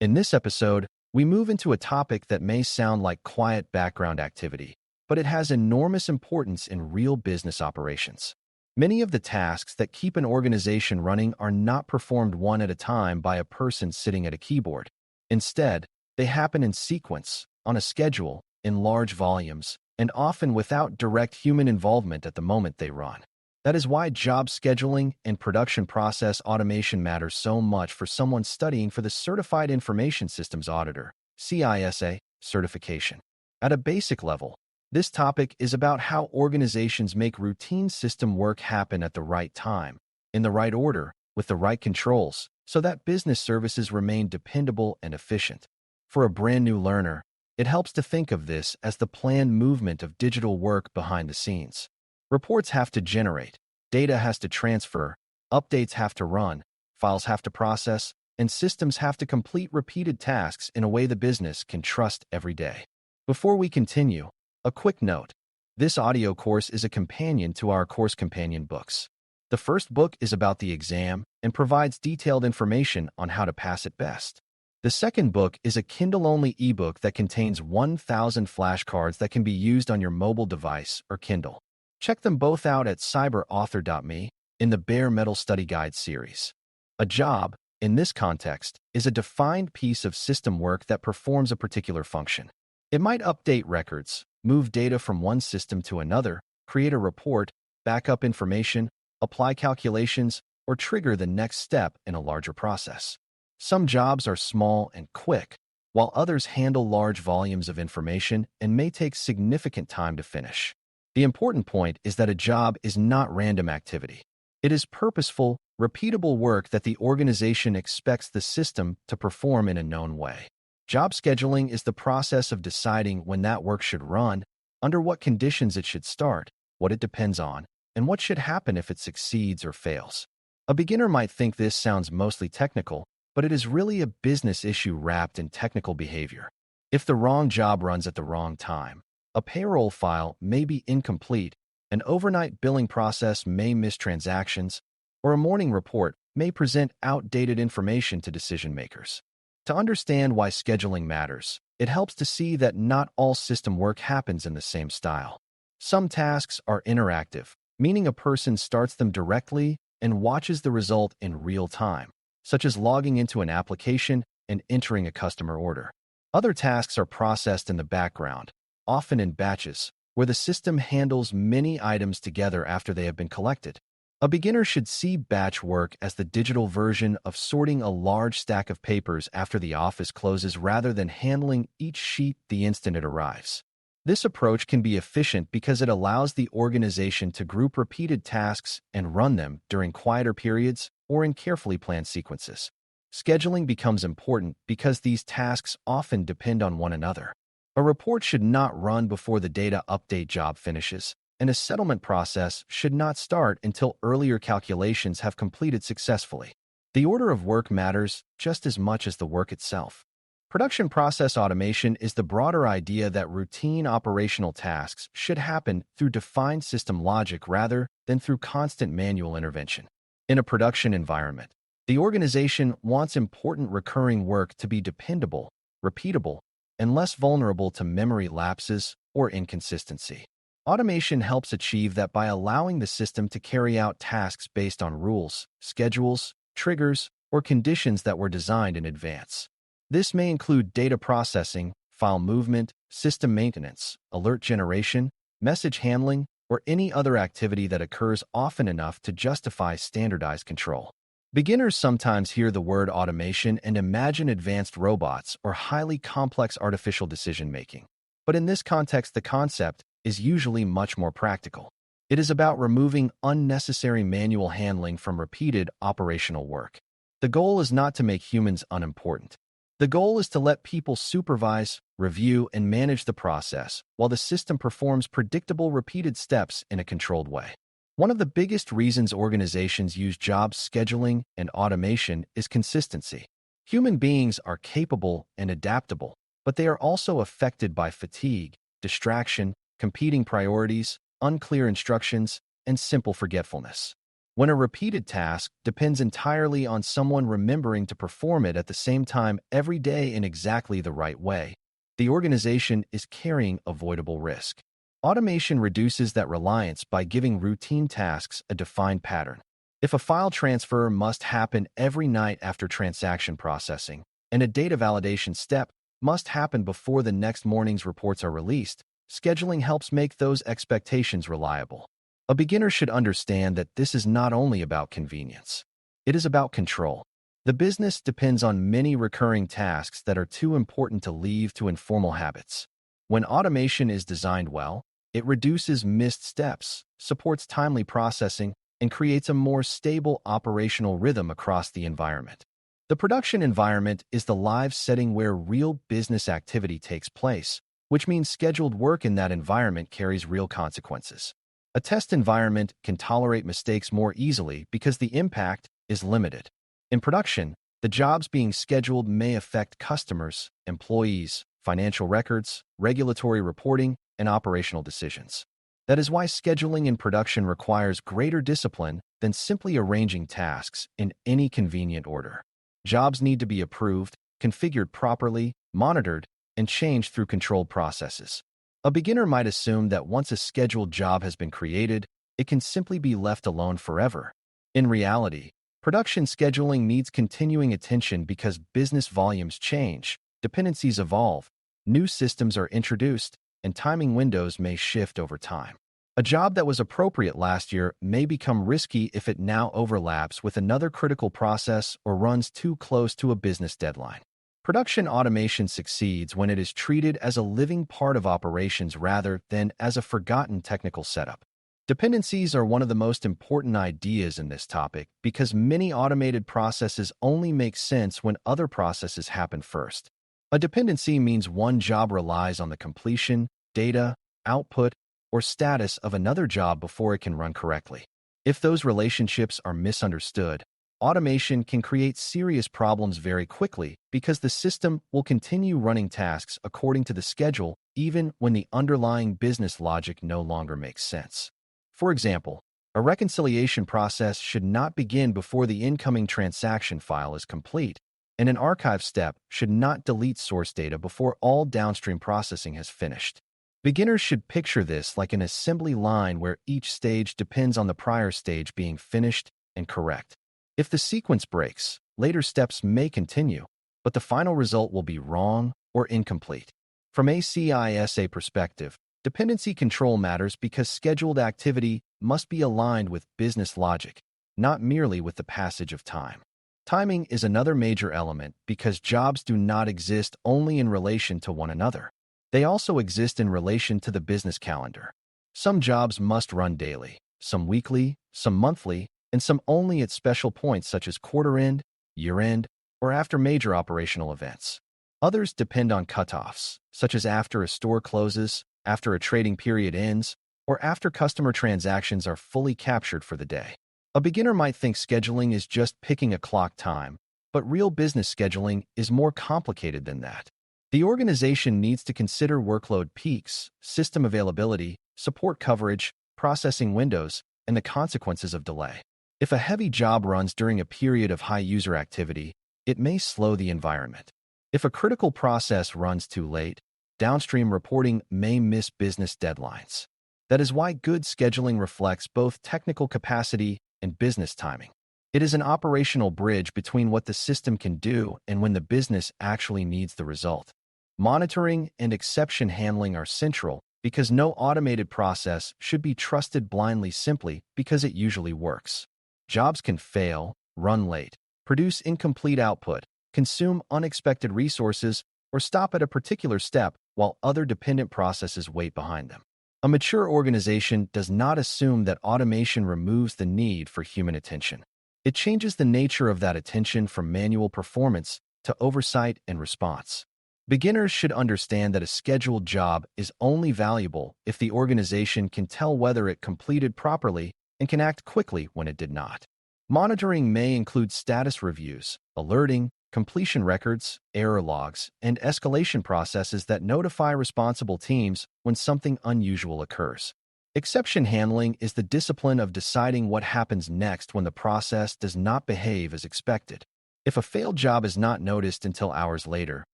In this episode, we move into a topic that may sound like quiet background activity, but it has enormous importance in real business operations. Many of the tasks that keep an organization running are not performed one at a time by a person sitting at a keyboard. Instead, they happen in sequence, on a schedule, in large volumes, and often without direct human involvement at the moment they run. That is why job scheduling and production process automation matters so much for someone studying for the Certified Information Systems Auditor (CISA) certification. At a basic level, this topic is about how organizations make routine system work happen at the right time, in the right order, with the right controls, so that business services remain dependable and efficient. For a brand new learner, it helps to think of this as the planned movement of digital work behind the scenes. Reports have to generate, data has to transfer, updates have to run, files have to process, and systems have to complete repeated tasks in a way the business can trust every day. Before we continue, a quick note. This audio course is a companion to our course companion books. The first book is about the exam and provides detailed information on how to pass it best. The second book is a Kindle-only ebook that contains 1,000 flashcards that can be used on your mobile device or Kindle. Check them both out at cyberauthor.me in the Bare Metal Study Guide series. A job, in this context, is a defined piece of system work that performs a particular function. It might update records, move data from one system to another, create a report, back up information, apply calculations, or trigger the next step in a larger process. Some jobs are small and quick, while others handle large volumes of information and may take significant time to finish. The important point is that a job is not random activity. It is purposeful, repeatable work that the organization expects the system to perform in a known way. Job scheduling is the process of deciding when that work should run, under what conditions it should start, what it depends on, and what should happen if it succeeds or fails. A beginner might think this sounds mostly technical, but it is really a business issue wrapped in technical behavior. If the wrong job runs at the wrong time, a payroll file may be incomplete, an overnight billing process may miss transactions, or a morning report may present outdated information to decision makers. To understand why scheduling matters, it helps to see that not all system work happens in the same style. Some tasks are interactive, meaning a person starts them directly and watches the result in real time, such as logging into an application and entering a customer order. Other tasks are processed in the background, often in batches, where the system handles many items together after they have been collected. A beginner should see batch work as the digital version of sorting a large stack of papers after the office closes rather than handling each sheet the instant it arrives. This approach can be efficient because it allows the organization to group repeated tasks and run them during quieter periods or in carefully planned sequences. Scheduling becomes important because these tasks often depend on one another. A report should not run before the data update job finishes, and a settlement process should not start until earlier calculations have completed successfully. The order of work matters just as much as the work itself. Production process automation is the broader idea that routine operational tasks should happen through defined system logic rather than through constant manual intervention. In a production environment, the organization wants important recurring work to be dependable, repeatable, and less vulnerable to memory lapses or inconsistency. Automation helps achieve that by allowing the system to carry out tasks based on rules, schedules, triggers, or conditions that were designed in advance. This may include data processing, file movement, system maintenance, alert generation, message handling, or any other activity that occurs often enough to justify standardized control. Beginners sometimes hear the word automation and imagine advanced robots or highly complex artificial decision-making. But in this context, the concept is usually much more practical. It is about removing unnecessary manual handling from repeated operational work. The goal is not to make humans unimportant. The goal is to let people supervise, review, and manage the process while the system performs predictable repeated steps in a controlled way. One of the biggest reasons organizations use job scheduling and automation is consistency. Human beings are capable and adaptable, but they are also affected by fatigue, distraction, competing priorities, unclear instructions, and simple forgetfulness. when a repeated task depends entirely on someone remembering to perform it at the same time every day in exactly the right way, the organization is carrying avoidable risk. Automation reduces that reliance by giving routine tasks a defined pattern. If a file transfer must happen every night after transaction processing, and a data validation step must happen before the next morning's reports are released, scheduling helps make those expectations reliable. A beginner should understand that this is not only about convenience. It is about control. The business depends on many recurring tasks that are too important to leave to informal habits. When automation is designed well, it reduces missed steps, supports timely processing, and creates a more stable operational rhythm across the environment. The production environment is the live setting where real business activity takes place, which means scheduled work in that environment carries real consequences. A test environment can tolerate mistakes more easily because the impact is limited. In production, the jobs being scheduled may affect customers, employees, financial records, regulatory reporting, and operational decisions. That is why scheduling in production requires greater discipline than simply arranging tasks in any convenient order. Jobs need to be approved, configured properly, monitored, and changed through controlled processes. A beginner might assume that once a scheduled job has been created, it can simply be left alone forever. In reality, production scheduling needs continuing attention because business volumes change, dependencies evolve, new systems are introduced, and timing windows may shift over time. A job that was appropriate last year may become risky if it now overlaps with another critical process or runs too close to a business deadline. Production automation succeeds when it is treated as a living part of operations rather than as a forgotten technical setup. Dependencies are one of the most important ideas in this topic because many automated processes only make sense when other processes happen first. A dependency means one job relies on the completion, data, output, or status of another job before it can run correctly. If those relationships are misunderstood, automation can create serious problems very quickly because the system will continue running tasks according to the schedule even when the underlying business logic no longer makes sense. For example, a reconciliation process should not begin before the incoming transaction file is complete, and an archive step should not delete source data before all downstream processing has finished. Beginners should picture this like an assembly line where each stage depends on the prior stage being finished and correct. If the sequence breaks, later steps may continue, but the final result will be wrong or incomplete. From a CISA perspective, dependency control matters because scheduled activity must be aligned with business logic, not merely with the passage of time. Timing is another major element because jobs do not exist only in relation to one another. They also exist in relation to the business calendar. Some jobs must run daily, some weekly, some monthly, and some only at special points such as quarter-end, year-end, or after major operational events. Others depend on cutoffs, such as after a store closes, after a trading period ends, or after customer transactions are fully captured for the day. A beginner might think scheduling is just picking a clock time, but real business scheduling is more complicated than that. The organization needs to consider workload peaks, system availability, support coverage, processing windows, and the consequences of delay. If a heavy job runs during a period of high user activity, it may slow the environment. If a critical process runs too late, downstream reporting may miss business deadlines. That is why good scheduling reflects both technical capacity and business timing. It is an operational bridge between what the system can do and when the business actually needs the result. Monitoring and exception handling are central because no automated process should be trusted blindly simply because it usually works. Jobs can fail, run late, produce incomplete output, consume unexpected resources, or stop at a particular step while other dependent processes wait behind them. A mature organization does not assume that automation removes the need for human attention. It changes the nature of that attention from manual performance to oversight and response. Beginners should understand that a scheduled job is only valuable if the organization can tell whether it completed properly and can act quickly when it did not. Monitoring may include status reviews, alerting, completion records, error logs, and escalation processes that notify responsible teams when something unusual occurs. Exception handling is the discipline of deciding what happens next when the process does not behave as expected. If a failed job is not noticed until hours later,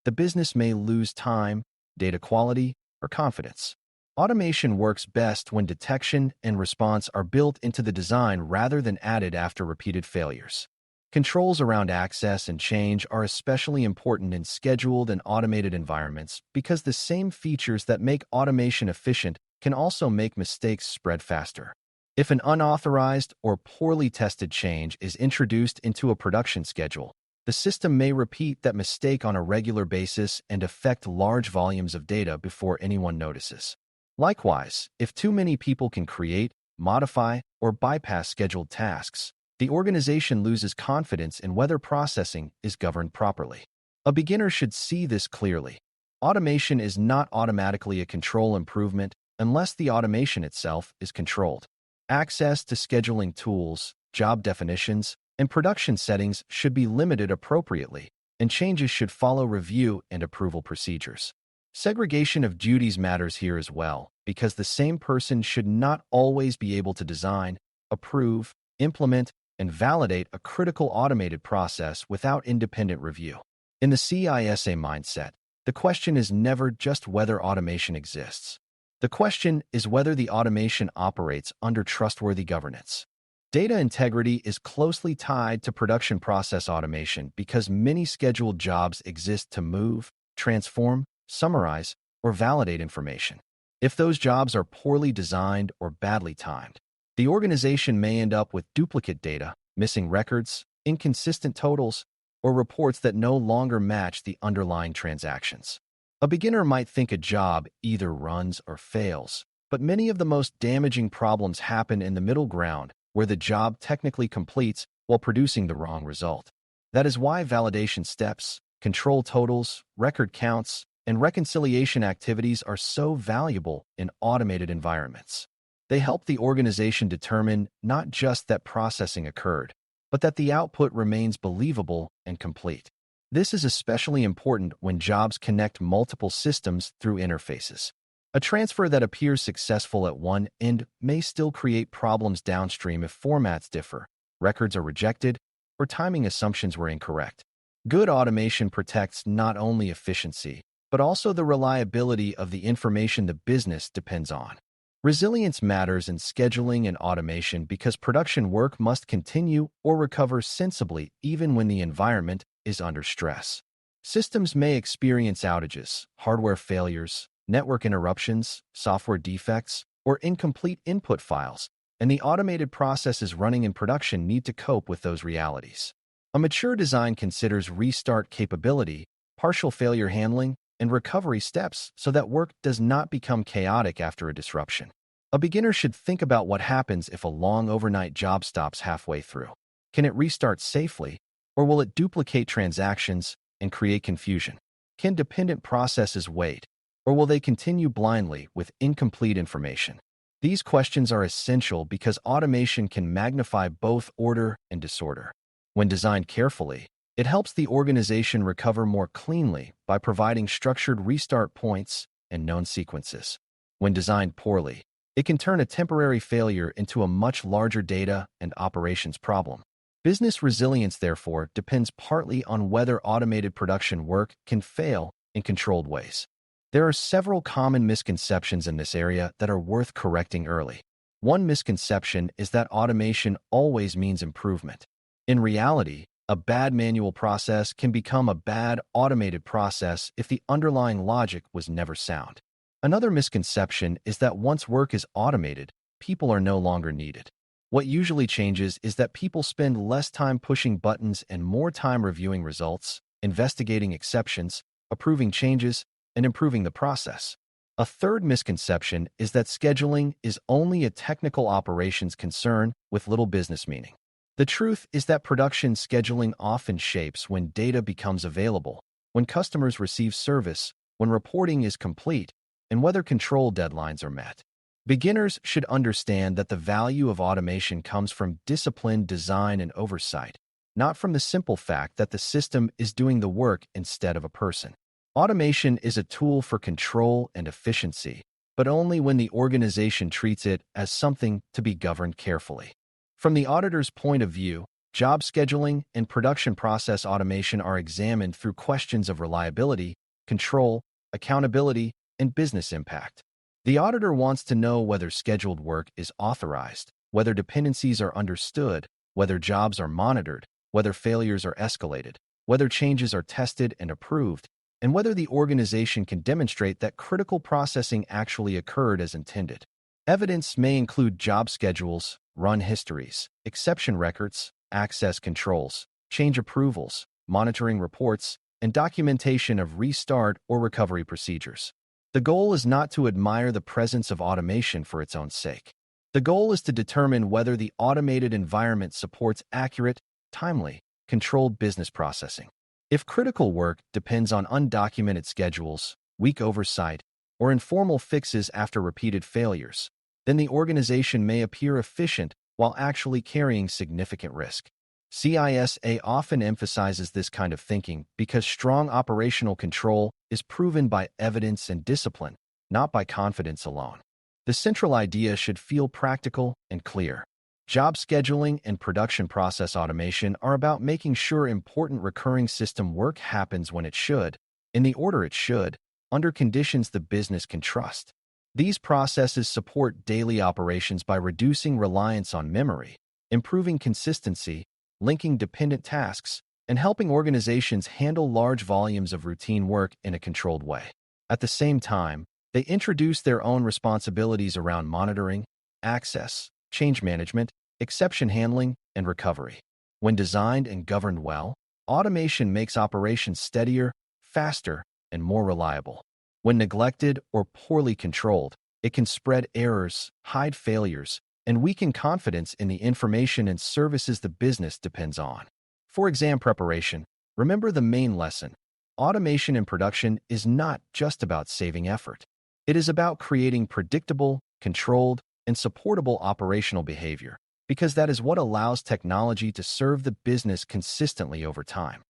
the business may lose time, data quality, or confidence. Automation works best when detection and response are built into the design rather than added after repeated failures. Controls around access and change are especially important in scheduled and automated environments because the same features that make automation efficient can also make mistakes spread faster. If an unauthorized or poorly tested change is introduced into a production schedule, the system may repeat that mistake on a regular basis and affect large volumes of data before anyone notices. Likewise, if too many people can create, modify, or bypass scheduled tasks, the organization loses confidence in whether processing is governed properly. A beginner should see this clearly. Automation is not automatically a control improvement unless the automation itself is controlled. Access to scheduling tools, job definitions, and production settings should be limited appropriately, and changes should follow review and approval procedures. Segregation of duties matters here as well, because the same person should not always be able to design, approve, implement, and validate a critical automated process without independent review. In the CISA mindset, the question is never just whether automation exists. The question is whether the automation operates under trustworthy governance. Data integrity is closely tied to production process automation because many scheduled jobs exist to move, transform, summarize, or validate information. If those jobs are poorly designed or badly timed, the organization may end up with duplicate data, missing records, inconsistent totals, or reports that no longer match the underlying transactions. A beginner might think a job either runs or fails, but many of the most damaging problems happen in the middle ground, where the job technically completes while producing the wrong result. That is why validation steps, control totals, record counts, and reconciliation activities are so valuable in automated environments. They help the organization determine not just that processing occurred, but that the output remains believable and complete. This is especially important when jobs connect multiple systems through interfaces. A transfer that appears successful at one end may still create problems downstream if formats differ, records are rejected, or timing assumptions were incorrect. Good automation protects not only efficiency, but also the reliability of the information the business depends on. Resilience matters in scheduling and automation because production work must continue or recover sensibly even when the environment is under stress. Systems may experience outages, hardware failures, network interruptions, software defects, or incomplete input files, and the automated processes running in production need to cope with those realities. A mature design considers restart capability, partial failure handling, and recovery steps so that work does not become chaotic after a disruption. A beginner should think about what happens if a long overnight job stops halfway through. Can it restart safely, or will it duplicate transactions and create confusion? Can dependent processes wait, or will they continue blindly with incomplete information? These questions are essential because automation can magnify both order and disorder. When designed carefully, it helps the organization recover more cleanly by providing structured restart points and known sequences. When designed poorly, it can turn a temporary failure into a much larger data and operations problem. Business resilience, therefore, depends partly on whether automated production work can fail in controlled ways. There are several common misconceptions in this area that are worth correcting early. One misconception is that automation always means improvement. In reality, a bad manual process can become a bad automated process if the underlying logic was never sound. Another misconception is that once work is automated, people are no longer needed. What usually changes is that people spend less time pushing buttons and more time reviewing results, investigating exceptions, approving changes, and improving the process. A third misconception is that scheduling is only a technical operations concern with little business meaning. The truth is that production scheduling often shapes when data becomes available, when customers receive service, when reporting is complete, and whether control deadlines are met. Beginners should understand that the value of automation comes from disciplined design and oversight, not from the simple fact that the system is doing the work instead of a person. Automation is a tool for control and efficiency, but only when the organization treats it as something to be governed carefully. From the auditor's point of view, job scheduling and production process automation are examined through questions of reliability, control, accountability, and business impact. The auditor wants to know whether scheduled work is authorized, whether dependencies are understood, whether jobs are monitored, whether failures are escalated, whether changes are tested and approved, and whether the organization can demonstrate that critical processing actually occurred as intended. Evidence may include job schedules, run histories, exception records, access controls, change approvals, monitoring reports, and documentation of restart or recovery procedures. The goal is not to admire the presence of automation for its own sake. The goal is to determine whether the automated environment supports accurate, timely, controlled business processing. If critical work depends on undocumented schedules, weak oversight, or informal fixes after repeated failures, then the organization may appear efficient while actually carrying significant risk. CISA often emphasizes this kind of thinking because strong operational control is proven by evidence and discipline, not by confidence alone. The central idea should feel practical and clear. Job scheduling and production process automation are about making sure important recurring system work happens when it should, in the order it should, under conditions the business can trust. These processes support daily operations by reducing reliance on memory, improving consistency, linking dependent tasks, and helping organizations handle large volumes of routine work in a controlled way. At the same time, they introduce their own responsibilities around monitoring, access, change management, exception handling, and recovery. When designed and governed well, automation makes operations steadier, faster, and more reliable. When neglected or poorly controlled, it can spread errors, hide failures, and weaken confidence in the information and services the business depends on. For exam preparation, remember the main lesson. Automation in production is not just about saving effort. It is about creating predictable, controlled, and supportable operational behavior, because that is what allows technology to serve the business consistently over time.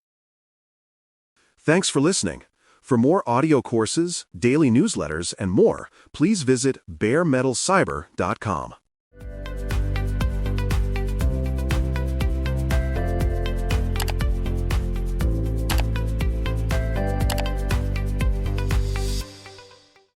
Thanks for listening. For more audio courses, daily newsletters, and more, please visit baremetalcyber.com.